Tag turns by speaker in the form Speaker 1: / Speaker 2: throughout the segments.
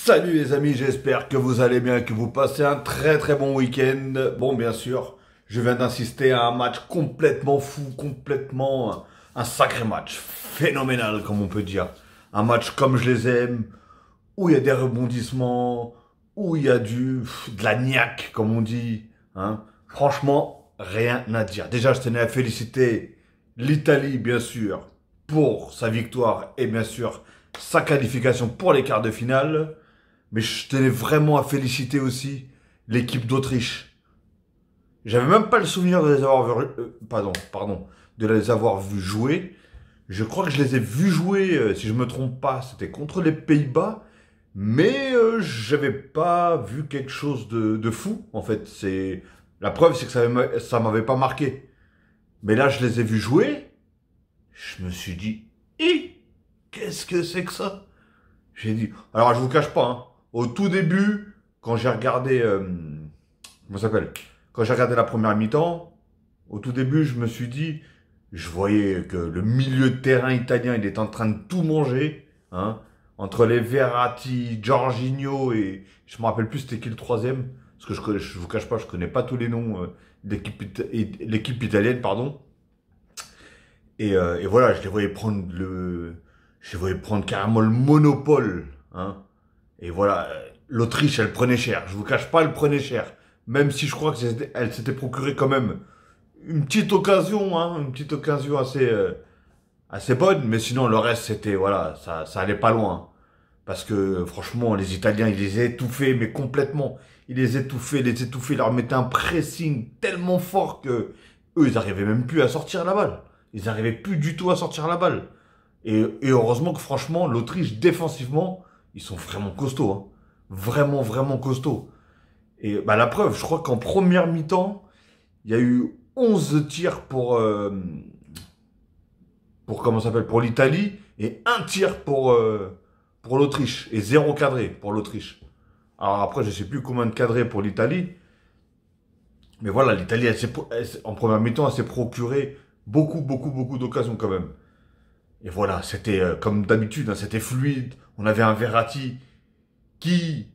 Speaker 1: Salut les amis, j'espère que vous allez bien, que vous passez un très bon week-end. Bon, bien sûr, je viens d'assister à un match complètement fou, un sacré match, phénoménal comme on peut dire. Un match comme je les aime, où il y a des rebondissements, où il y a de la niaque comme on dit. Hein. Franchement, rien à dire. Déjà, je tenais à féliciter l'Italie, bien sûr, pour sa victoire et bien sûr sa qualification pour les quarts de finale. Mais je tenais vraiment à féliciter aussi l'équipe d'Autriche. J'avais même pas le souvenir de les avoir vus, de les avoir vus jouer. Je crois que je les ai vus jouer, si je me trompe pas, c'était contre les Pays-Bas. Mais j'avais pas vu quelque chose de fou, en fait. La preuve, c'est que ça m'avait pas marqué. Mais là, je les ai vus jouer. Je me suis dit, qu'est-ce que c'est que ça? J'ai dit, alors je vous cache pas, hein, au tout début, quand j'ai regardé, comment ça s'appelle? Quand j'ai regardé la première mi-temps, au tout début, je me suis dit, je voyais que le milieu de terrain italien, il est en train de tout manger, hein, entre les Verratti, Jorginho et je me rappelle plus c'était qui le troisième, parce que je vous cache pas, je connais pas tous les noms de l'équipe italienne, pardon. Et voilà, je les voyais prendre carrément le monopole, hein. Et voilà, l'Autriche, elle prenait cher. Je vous cache pas, elle prenait cher. Même si je crois qu'elle s'était procuré quand même une petite occasion, hein, une petite occasion assez bonne. Mais sinon, le reste, c'était, voilà, ça allait pas loin. Parce que, franchement, les Italiens, ils les étouffaient, mais complètement. Ils les étouffaient, ils leur mettaient un pressing tellement fort que eux, ils arrivaient même plus à sortir la balle. Ils arrivaient plus du tout à sortir la balle. Et heureusement que, franchement, l'Autriche, défensivement, ils sont vraiment costauds, hein. Vraiment costauds. Et bah, la preuve, je crois qu'en première mi-temps, il y a eu 11 tirs comment ça s'appelle, pour l'Italie et un tir pour l'Autriche et 0 cadré pour l'Autriche. Alors après, je sais plus combien de cadrés pour l'Italie. Mais voilà, l'Italie, en première mi-temps, elle s'est procuré beaucoup d'occasions quand même. Et voilà, c'était comme d'habitude, hein, c'était fluide. On avait un Verratti qui,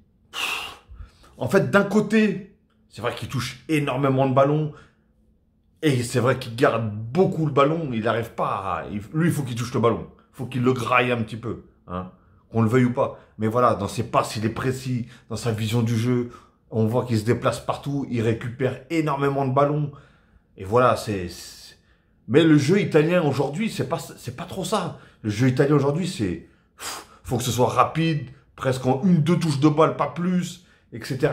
Speaker 1: en fait, d'un côté, c'est vrai qu'il touche énormément de ballons. Et c'est vrai qu'il garde beaucoup le ballon. Il n'arrive pas à... Lui, il faut qu'il touche le ballon. Il faut qu'il le graille un petit peu. Hein, qu'on le veuille ou pas. Mais voilà, dans ses passes, il est précis. Dans sa vision du jeu, on voit qu'il se déplace partout. Il récupère énormément de ballons. Et voilà, Mais le jeu italien aujourd'hui, c'est pas trop ça. Le jeu italien aujourd'hui, faut que ce soit rapide, presque en une, deux touches de balle, pas plus, etc.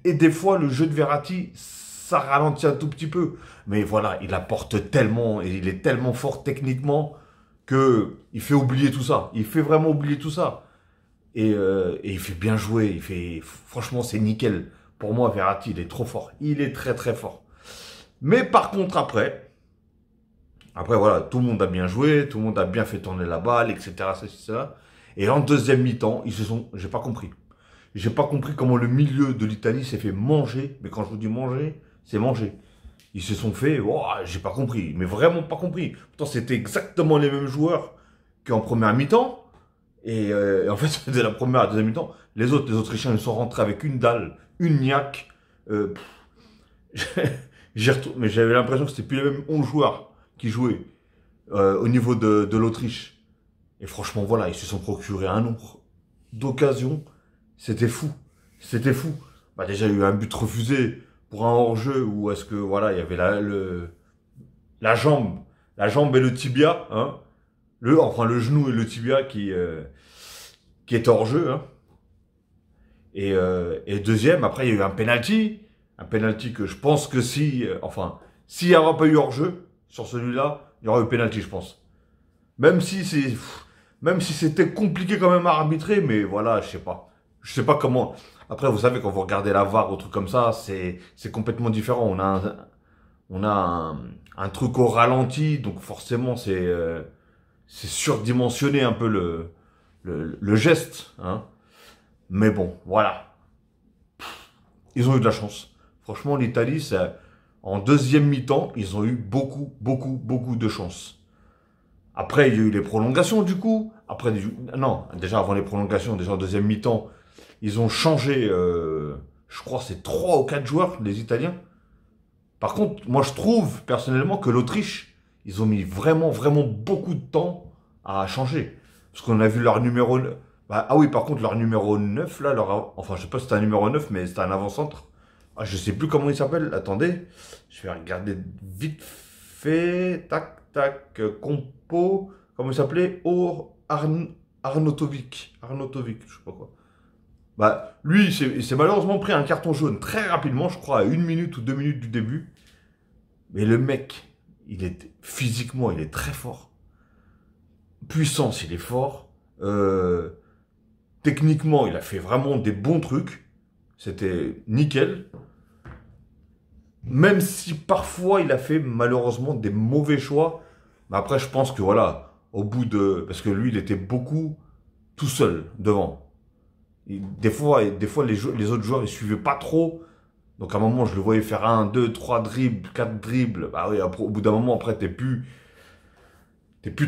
Speaker 1: Et des fois, le jeu de Verratti, ça ralentit un tout petit peu. Mais voilà, il apporte tellement, et il est tellement fort techniquement, que il fait oublier tout ça. Il fait vraiment oublier tout ça. Et il fait bien jouer. Franchement, c'est nickel. Pour moi, Verratti, il est trop fort. Il est très fort. Mais par contre, après, voilà, tout le monde a bien joué, tout le monde a bien fait tourner la balle, etc. Ça. Et en deuxième mi-temps, j'ai pas compris. J'ai pas compris comment le milieu de l'Italie s'est fait manger. Mais quand je vous dis manger, c'est manger. Ils se sont fait, oh, j'ai pas compris, mais vraiment pas compris. Pourtant, c'était exactement les mêmes joueurs qu'en première mi-temps. Et en fait, de la première à la deuxième mi-temps, les Autrichiens, ils sont rentrés avec une dalle, une niaque. Mais j'avais l'impression que c'était plus les mêmes 11 joueurs qui jouaient au niveau de l'Autriche. Et franchement, voilà, ils se sont procurés un nombre d'occasions. C'était fou. C'était fou. Bah, déjà, il y a eu un but refusé pour un hors-jeu où est-ce que, voilà, il y avait la jambe et le tibia, hein. Le genou et le tibia qui est hors-jeu, hein. Et deuxième, après, il y a eu un penalty. Un penalty que je pense que s'il n'y avait pas eu hors-jeu sur celui-là, il y aurait eu penalty, je pense. Même si c'était compliqué quand même à arbitrer, mais voilà, je sais pas. Je sais pas comment. Après, vous savez, quand vous regardez la VAR ou truc comme ça, c'est complètement différent. On a un truc au ralenti, donc forcément, c'est surdimensionné un peu le geste, hein. Mais bon, voilà. Ils ont eu de la chance. Franchement, l'Italie, en deuxième mi-temps, ils ont eu beaucoup de chance. Après, il y a eu les prolongations, du coup. après, non, déjà avant les prolongations, déjà en deuxième mi-temps, ils ont changé, je crois, c'est 3 ou 4 joueurs, les Italiens. Par contre, moi, je trouve personnellement que l'Autriche, ils ont mis vraiment, vraiment beaucoup de temps à changer. Parce qu'on a vu leur numéro. Bah, ah oui, par contre, leur numéro 9, là, enfin, je sais pas si c'était un numéro 9, mais c'était un avant-centre. Ah, je sais plus comment il s'appelle. Attendez, je vais regarder vite fait. Tac, tac, compo. Comment il s'appelait? Arnautovic. Arnautovic, je sais pas quoi. Bah, lui, il s'est malheureusement pris un carton jaune très rapidement, je crois, à 1 minute ou 2 minutes du début. Mais le mec, physiquement, il est très fort. Puissance, il est fort. Techniquement, il a fait vraiment des bons trucs. C'était nickel. Même si parfois, il a fait malheureusement des mauvais choix. Mais après, je pense que voilà, parce que lui, il était beaucoup tout seul devant. Des fois, les autres joueurs, ils suivaient pas trop. Donc à un moment, je le voyais faire 1, 2, 3 dribbles, 4 dribbles. Bah oui, au bout d'un moment, après, t'es plus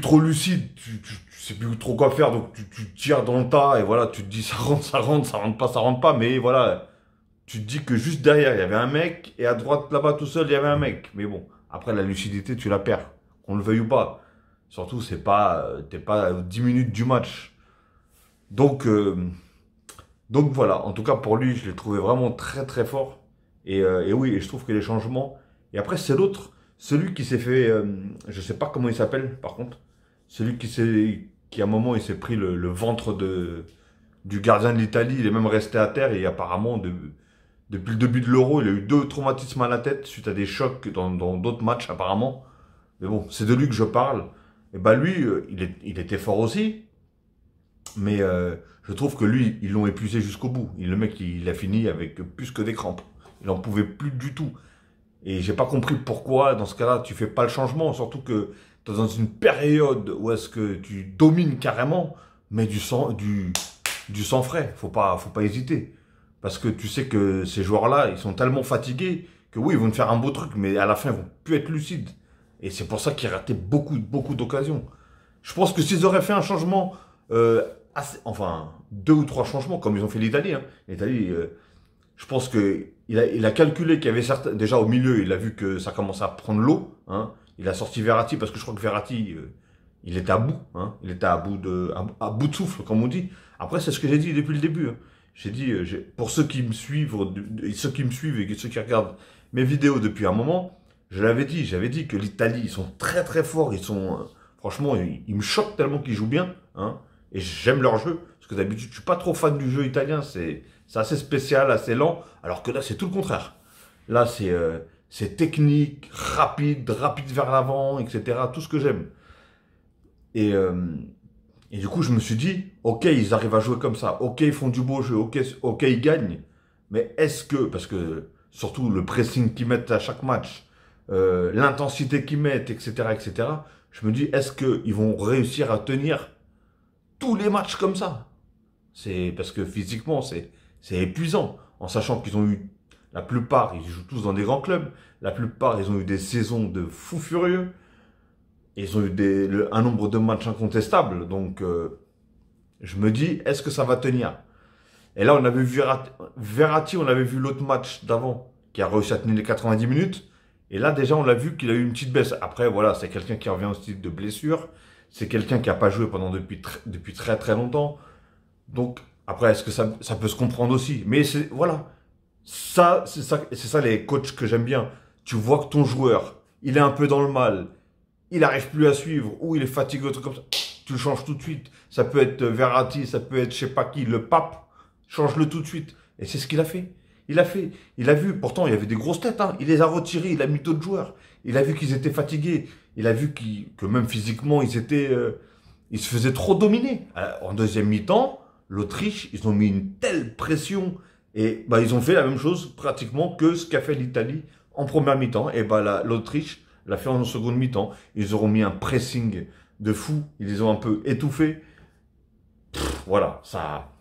Speaker 1: trop lucide. Tu sais plus trop quoi faire. Donc tu tires dans le tas et voilà, tu te dis ça rentre, ça rentre, ça rentre pas, ça rentre pas. Mais voilà, tu te dis que juste derrière, il y avait un mec et à droite, là-bas, tout seul, il y avait un mec. Mais bon, après, la lucidité, tu la perds. Qu'on le veuille ou pas. Surtout, t'es pas à 10 minutes du match. Donc, voilà, en tout cas pour lui, je l'ai trouvé vraiment très très fort. Et oui, et je trouve que les changements. Et après, c'est l'autre, celui qui s'est fait. Je sais pas comment il s'appelle par contre. Celui qui à un moment, il s'est pris le ventre du gardien de l'Italie. Il est même resté à terre et apparemment, depuis le début de l'Euro, il a eu 2 traumatismes à la tête suite à des chocs dans d'autres matchs apparemment. Mais bon, c'est de lui que je parle. Et bah lui, il était fort aussi. Mais je trouve que lui, ils l'ont épuisé jusqu'au bout. Et le mec, il a fini avec plus que des crampes. Il n'en pouvait plus du tout. Et j'ai pas compris pourquoi, dans ce cas-là, tu fais pas le changement. Surtout que tu es dans une période où est-ce que tu domines carrément, mais du sang frais. Faut pas hésiter. Parce que tu sais que ces joueurs-là, ils sont tellement fatigués que oui, ils vont te faire un beau truc, mais à la fin, ils vont plus être lucides. Et c'est pour ça qu'ils rataient beaucoup d'occasions. Je pense que s'ils auraient fait un changement enfin, 2 ou 3 changements, comme ils ont fait l'Italie. Hein. L'Italie, je pense il a calculé qu'il y avait certains. Déjà au milieu, il a vu que ça commençait à prendre l'eau. Hein. Il a sorti Verratti parce que je crois que Verratti, il était à bout. Hein. Il était à bout de souffle, comme on dit. Après, c'est ce que j'ai dit depuis le début. Hein. J'ai dit, pour ceux qui me suivent, et ceux qui qui regardent mes vidéos depuis un moment, j'avais dit que l'Italie, ils sont très très forts. Ils sont, franchement, ils me choquent tellement qu'ils jouent bien. Hein. Et j'aime leur jeu, parce que d'habitude, je suis pas trop fan du jeu italien, c'est assez spécial, assez lent, alors que là, c'est tout le contraire. Là, c'est technique, rapide vers l'avant, etc., tout ce que j'aime. Et, et du coup, je me suis dit, ok, ils arrivent à jouer comme ça, ok, ils font du beau jeu, ok, ils gagnent, mais est-ce que, parce que surtout le pressing qu'ils mettent à chaque match, l'intensité qu'ils mettent, etc., je me dis, est-ce qu'ils vont réussir à tenir tous les matchs comme ça? C'est parce que physiquement, c'est épuisant. En sachant qu'ils ont eu, la plupart, ils jouent tous dans des grands clubs. La plupart, ils ont eu des saisons de fous furieux. Ils ont eu un nombre de matchs incontestables. Donc, je me dis, est-ce que ça va tenir? Et là, on avait vu Verratti, on avait vu l'autre match d'avant, qui a réussi à tenir les 90 minutes. Et là, déjà, on l'a vu qu'il a eu une petite baisse. Après, voilà, c'est quelqu'un qui revient au style de blessure. C'est quelqu'un qui n'a pas joué depuis très très longtemps. Donc, après, est-ce que ça peut se comprendre aussi? Mais voilà. C'est ça les coachs que j'aime bien. Tu vois que ton joueur, il est un peu dans le mal. Il n'arrive plus à suivre. Ou il est fatigué, un truc comme ça. Tu le changes tout de suite. Ça peut être Verratti, ça peut être je sais pas qui, le pape. Change-le tout de suite. Et c'est ce qu'il a fait. Il a vu, pourtant il y avait des grosses têtes. Hein. Il les a retirés, il a mis d'autres joueurs. Il a vu qu'ils étaient fatigués. Il a vu que même physiquement, ils se faisaient trop dominer. En deuxième mi-temps, l'Autriche, ils ont mis une telle pression. Et bah, ils ont fait la même chose pratiquement que ce qu'a fait l'Italie en première mi-temps. Et bah, l'Autriche l'a fait en seconde mi-temps. Ils auront mis un pressing de fou. Ils les ont un peu étouffés. Voilà, ça.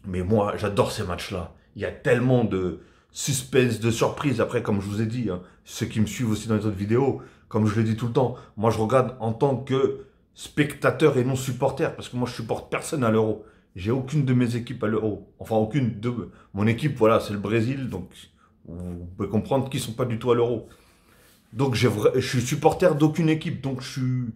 Speaker 1: Mais moi, j'adore ces matchs-là. Il y a tellement de suspense, de surprise. Après, comme je vous ai dit, hein, ceux qui me suivent aussi dans les autres vidéos, comme je le dis tout le temps, moi je regarde en tant que spectateur et non supporter, parce que moi je supporte personne à l'Euro. J'ai aucune de mes équipes à l'Euro. Enfin, aucune de... Mon équipe, voilà, c'est le Brésil, donc vous pouvez comprendre qu'ils sont pas du tout à l'Euro. Donc je suis supporter d'aucune équipe, donc je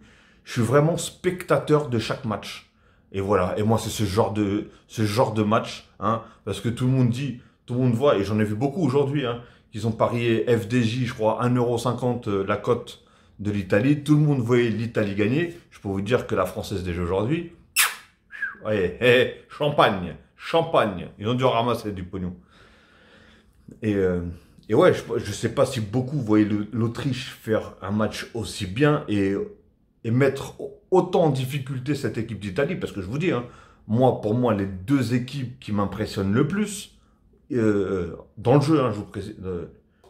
Speaker 1: suis vraiment spectateur de chaque match. Et voilà, et moi c'est ce genre de match, hein, parce que tout le monde dit, tout le monde voit, et j'en ai vu beaucoup aujourd'hui, hein, qu'ils ont parié FDJ, je crois, 1,50 € la cote de l'Italie. Tout le monde voyait l'Italie gagner. Je peux vous dire que la Française des Jeux aujourd'hui, ouais, champagne, champagne. Ils ont dû ramasser du pognon. Et, euh, et ouais, je sais pas si beaucoup voyaient l'Autriche faire un match aussi bien et mettre autant en difficulté cette équipe d'Italie, parce que je vous dis, hein, moi, pour moi, les deux équipes qui m'impressionnent le plus, dans le jeu, hein,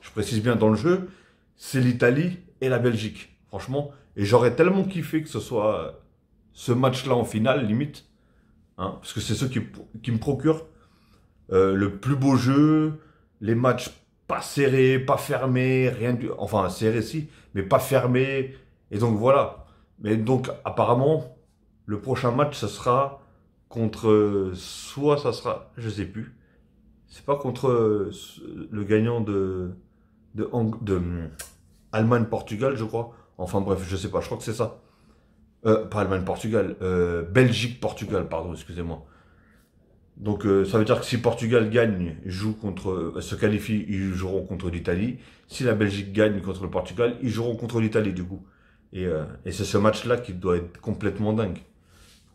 Speaker 1: je précise bien dans le jeu, c'est l'Italie et la Belgique, franchement. Et j'aurais tellement kiffé que ce soit ce match-là en finale, limite, hein, parce que c'est ceux qui me procurent le plus beau jeu, les matchs pas serrés, pas fermés, rien du... Enfin, serrés si, mais pas fermés. Et donc voilà. Mais donc apparemment, le prochain match, ce sera contre... soit ça sera... Je sais plus. C'est pas contre le gagnant de Allemagne-Portugal, je crois. Enfin bref, je sais pas, je crois que c'est ça. Pas Allemagne-Portugal, Belgique-Portugal, pardon, excusez-moi. Donc ça veut dire que si Portugal gagne, se qualifie, ils joueront contre l'Italie. Si la Belgique gagne contre le Portugal, ils joueront contre l'Italie du coup. Et c'est ce match-là qui doit être complètement dingue.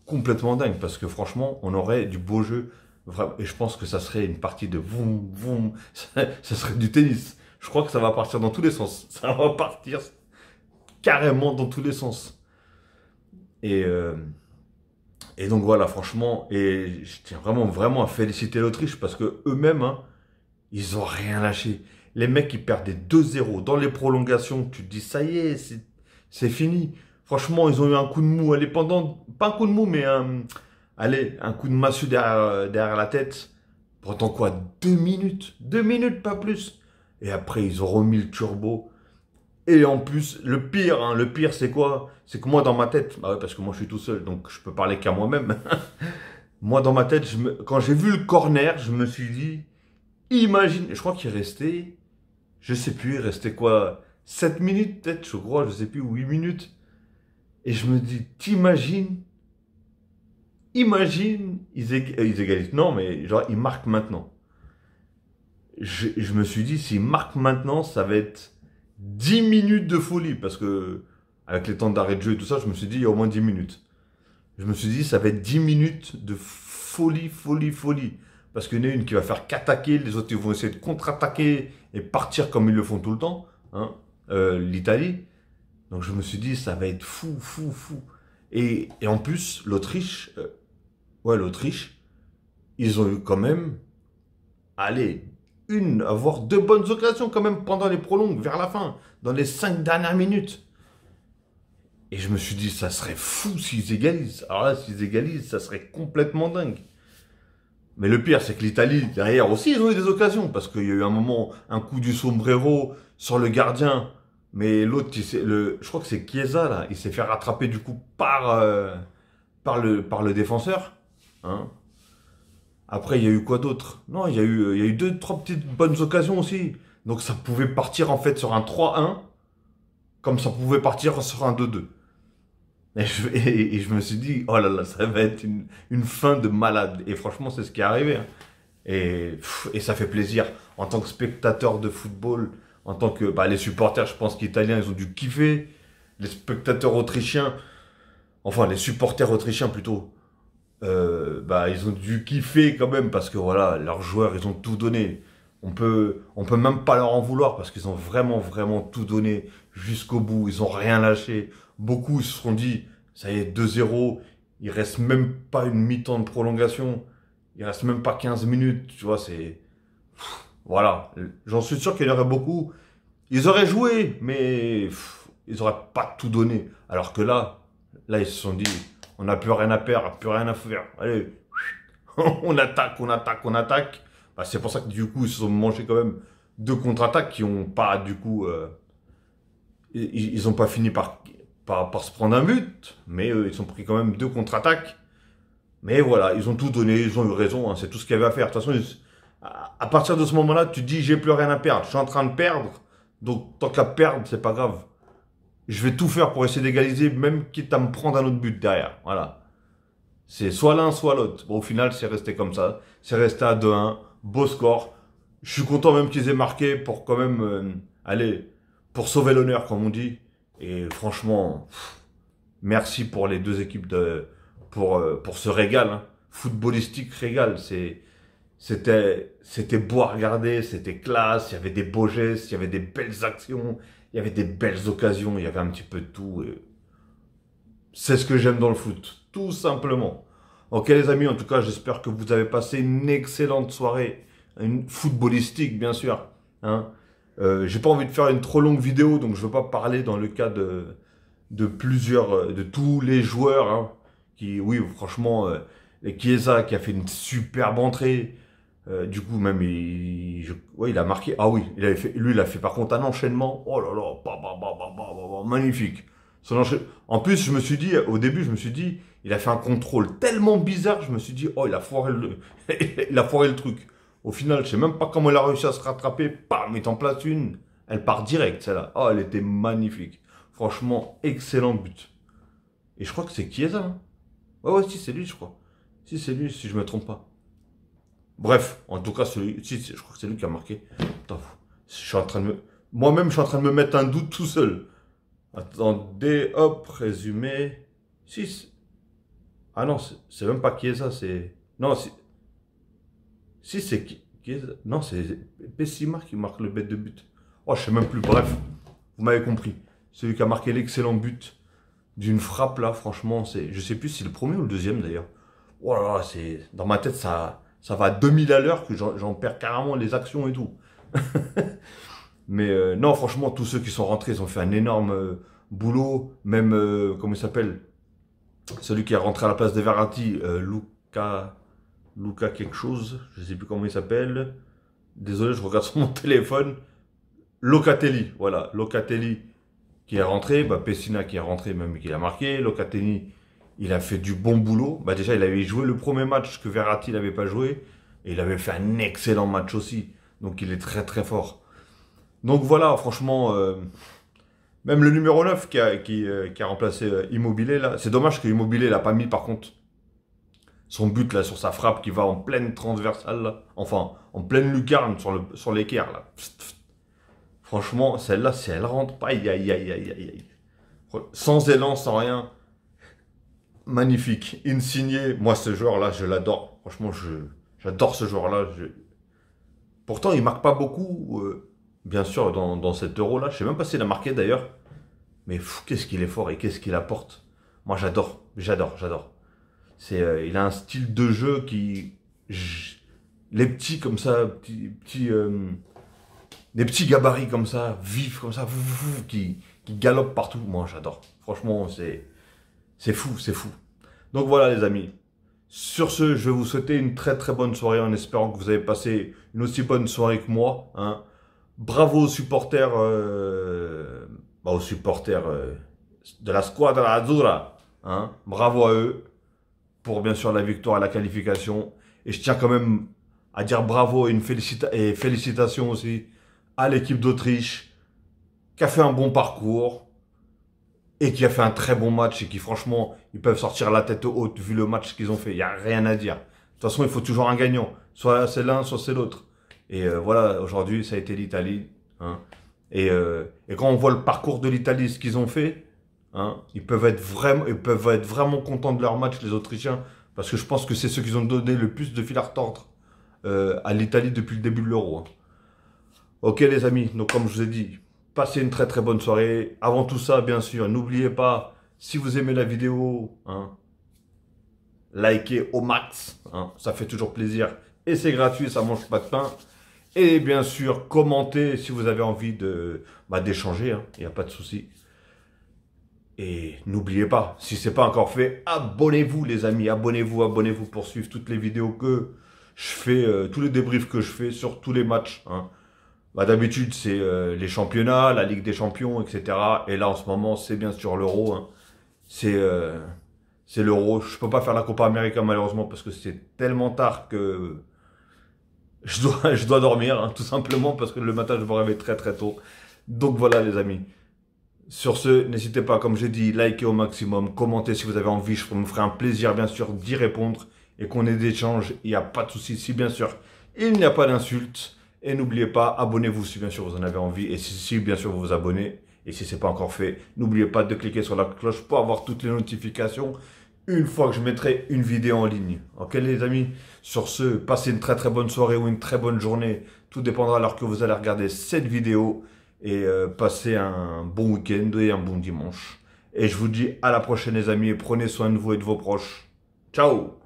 Speaker 1: Complètement dingue, parce que franchement, on aurait du beau jeu. Et je pense que ça serait une partie de voum, voum. Ça serait du tennis. Je crois que ça va partir dans tous les sens. Ça va partir carrément dans tous les sens. Et, euh, et donc voilà, franchement, et je tiens vraiment, vraiment à féliciter l'Autriche parce que eux-mêmes, hein, ils ont rien lâché. Les mecs, ils perdaient 2-0 dans les prolongations. Tu te dis, ça y est, c'est fini. Franchement, ils ont eu un coup de mou. Allez, pas un coup de mou, mais allez, un coup de massue derrière la tête. Pourtant quoi, 2 minutes. 2 minutes, pas plus. Et après, ils ont remis le turbo. Et en plus, le pire, hein, le pire, c'est quoi? C'est que moi, dans ma tête, bah ouais, parce que moi, je suis tout seul, donc je peux parler qu'à moi-même. Moi, dans ma tête, quand j'ai vu le corner, je me suis dit, imagine, je crois qu'il restait, je sais plus, il restait quoi, 7 minutes peut-être, je crois, je sais plus, ou 8 minutes. Et je me dis, imagine, ils égalisent. Non, mais genre, ils marquent maintenant. Je me suis dit, s'ils marquent maintenant, ça va être 10 minutes de folie. Parce que, avec les temps d'arrêt de jeu et tout ça, je me suis dit, il y a au moins 10 minutes. Je me suis dit, ça va être 10 minutes de folie, folie, folie. Parce qu'il y en a une qui va faire qu'attaquer, les autres ils vont essayer de contre-attaquer et partir comme ils le font tout le temps, hein, l'Italie. Donc je me suis dit, ça va être fou, fou, fou. Et en plus, l'Autriche, ils ont eu quand même, allez, voire deux bonnes occasions quand même pendant les prolongues, vers la fin, dans les 5 dernières minutes. Et je me suis dit, ça serait fou s'ils égalisent. Alors là, s'ils égalisent, ça serait complètement dingue. Mais le pire, c'est que l'Italie, derrière aussi, ils ont eu des occasions. Parce qu'il y a eu un moment, un coup du sombrero sur le gardien. Mais l'autre, je crois que c'est Chiesa, là. Il s'est fait rattraper du coup par le défenseur. Hein. Après, il y a eu quoi d'autre? Non, il y a eu deux, trois petites bonnes occasions aussi. Donc ça pouvait partir en fait sur un 3-1, comme ça pouvait partir sur un 2-2. Et je me suis dit, oh là là, ça va être une fin de malade. Et franchement, c'est ce qui est arrivé. Hein. Et ça fait plaisir. En tant que spectateur de football, en tant que... Bah, les supporters, je pense qu'Italiens, ils ont dû kiffer. Les spectateurs autrichiens, enfin les supporters autrichiens plutôt, bah, ils ont dû kiffer quand même parce que voilà, leurs joueurs, ils ont tout donné. On peut même pas leur en vouloir parce qu'ils ont vraiment, vraiment tout donné jusqu'au bout. Ils ont rien lâché. Beaucoup se sont dit, ça y est, 2-0. Il reste même pas une mi-temps de prolongation. Il reste même pas 15 minutes. Tu vois, c'est... Voilà. J'en suis sûr qu'il y en aurait beaucoup. Ils auraient joué, mais ils auraient pas tout donné. Alors que là, ils se sont dit, on n'a plus rien à perdre, plus rien à faire. Allez, on attaque, on attaque, on attaque. Bah, c'est pour ça que du coup, ils se sont mangés quand même deux contre-attaques qui ont pas, du coup, ils ont pas fini par se prendre un but, mais ils ont pris quand même 2 contre-attaques. Mais voilà, ils ont tout donné, ils ont eu raison, hein, c'est tout ce qu'il y avait à faire. De toute façon, à partir de ce moment-là, tu te dis, j'ai plus rien à perdre. Je suis en train de perdre, donc tant qu'à perdre, c'est pas grave. Je vais tout faire pour essayer d'égaliser, même quitte à me prendre un autre but derrière. Voilà. C'est soit l'un, soit l'autre. Bon, au final, c'est resté comme ça. C'est resté à 2-1. Beau score. Je suis content même qu'ils aient marqué pour quand même, aller, pour sauver l'honneur, comme on dit. Et franchement, merci pour les 2 équipes pour ce régal, hein. Footballistique régal. C'était beau à regarder, c'était classe. Il y avait des beaux gestes, il y avait des belles actions, il y avait des belles occasions, il y avait un petit peu de tout. C'est ce que j'aime dans le foot, tout simplement. Ok les amis, en tout cas, j'espère que vous avez passé une excellente soirée, une footballistique bien sûr. Hein. J'ai pas envie de faire une trop longue vidéo, donc je ne veux pas parler dans le cas de plusieurs, de tous les joueurs. Hein, qui, oui, franchement, Chiesa qui a fait une superbe entrée. Du coup, même, ouais, il a marqué. Ah oui, lui, il a fait par contre un enchaînement. Oh là là, magnifique. En plus, je me suis dit, au début, je me suis dit, il a fait un contrôle tellement bizarre, je me suis dit, oh, il a foiré il a foiré le truc. Au final, je sais même pas comment il a réussi à se rattraper. Bam, il t'en place une. Elle part direct, celle-là. Oh, elle était magnifique. Franchement, excellent but. Et je crois que c'est Chiesa. Hein. Ouais, si, c'est lui, je crois. Si, c'est lui, si je me trompe pas. Bref, en tout cas, je crois que c'est lui qui a marqué. Attends, je suis en train de moi-même, je suis en train de me mettre un doute tout seul. Attendez, hop, résumé. 6. Ah non, c'est même pas Chiesa, c'est... Non, si c'est Chiesa. Non, c'est Pessima qui marque le bête de but. Oh, je sais même plus, bref. Vous m'avez compris. Celui qui a marqué l'excellent but d'une frappe, là, franchement, c'est... Je sais plus si c'est le premier ou le deuxième, d'ailleurs. Oh là là, c'est... Dans ma tête, ça va à 2000 à l'heure que j'en perds carrément les actions et tout. Mais non, franchement, tous ceux qui sont rentrés, ils ont fait un énorme boulot. Même, comment il s'appelle? Celui qui est rentré à la place de Verratti, Luca quelque chose, je ne sais plus comment il s'appelle. Désolé, je regarde sur mon téléphone. Locatelli, voilà, Locatelli qui est rentré, Pessina qui est rentré, même qui a marqué. Locatelli, il a fait du bon boulot. Déjà, il avait joué le premier match que Verratti n'avait pas joué. Et il avait fait un excellent match aussi. Donc, il est très très fort. Donc voilà, franchement, même le numéro 9 qui a remplacé Immobilier, là. C'est dommage que Immobilier l'a pas mis, par contre, son but, là, sur sa frappe qui va en pleine transversale, là. Enfin, en pleine lucarne sur l'équerre, là. Pst, pst. Franchement, celle-là, si elle rentre pas, aïe, aïe, aïe, aïe, aïe. Sans élan, sans rien. Magnifique. Insigné. Moi, ce joueur-là, je l'adore. Franchement, j'adore ce joueur-là. Pourtant, il marque pas beaucoup, bien sûr, dans cet euro-là. Je sais même pas s'il a marqué, d'ailleurs. Mais qu'est-ce qu'il est fort et qu'est-ce qu'il apporte. Moi, j'adore. Il a un style de jeu qui... les petits, comme ça, des petits gabarits comme ça, vifs comme ça, qui galopent partout. Moi, j'adore. Franchement, c'est fou, c'est fou. Donc voilà les amis. Sur ce, je vais vous souhaiter une très très bonne soirée en espérant que vous avez passé une aussi bonne soirée que moi. Hein. Bravo aux supporters, de la Squadra Azzurra. Hein. Bravo à eux pour bien sûr la victoire et la qualification. Et je tiens quand même à dire bravo et félicitations aussi à l'équipe d'Autriche qui a fait un bon parcours. Et qui a fait un très bon match et qui franchement, ils peuvent sortir la tête haute vu le match qu'ils ont fait. Il n'y a rien à dire. De toute façon, il faut toujours un gagnant. Soit c'est l'un, soit c'est l'autre. Et voilà, aujourd'hui, ça a été l'Italie. Hein. Et quand on voit le parcours de l'Italie, ce qu'ils ont fait, hein, ils peuvent être vraiment contents de leur match, les Autrichiens. Parce que je pense que c'est ceux qui ont donné le plus de fil à retordre à l'Italie depuis le début de l'Euro. Hein. Ok les amis, donc comme je vous ai dit, passez une très très bonne soirée. Avant tout ça, bien sûr, n'oubliez pas, si vous aimez la vidéo, hein, likez au max. Hein, ça fait toujours plaisir. Et c'est gratuit, ça mange pas de pain. Et bien sûr, commentez si vous avez envie d'échanger. Hein, il n'y a pas de souci. Et n'oubliez pas, si ce n'est pas encore fait, abonnez-vous les amis. Abonnez-vous pour suivre toutes les vidéos que je fais, tous les débriefs que je fais sur tous les matchs. Hein. Bah, d'habitude, c'est les championnats, la Ligue des Champions, etc. Et là, en ce moment, c'est bien sûr l'Euro, hein. C'est c'est l'Euro. Je peux pas faire la Copa América malheureusement parce que c'est tellement tard que je dois dormir, hein, tout simplement parce que le matin, je me réveille très très tôt. Donc voilà les amis. Sur ce, n'hésitez pas, comme j'ai dit, likez au maximum, commentez si vous avez envie, je me ferai un plaisir bien sûr d'y répondre et qu'on ait des échanges, il n'y a pas de souci, si bien sûr il n'y a pas d'insultes. Et n'oubliez pas, abonnez-vous si bien sûr vous en avez envie et si bien sûr vous vous abonnez. Et si ce n'est pas encore fait, n'oubliez pas de cliquer sur la cloche pour avoir toutes les notifications une fois que je mettrai une vidéo en ligne. Ok les amis? Sur ce, passez une très très bonne soirée ou une très bonne journée. Tout dépendra alors que vous allez regarder cette vidéo. Et passez un bon week-end et un bon dimanche. Et je vous dis à la prochaine les amis et prenez soin de vous et de vos proches. Ciao!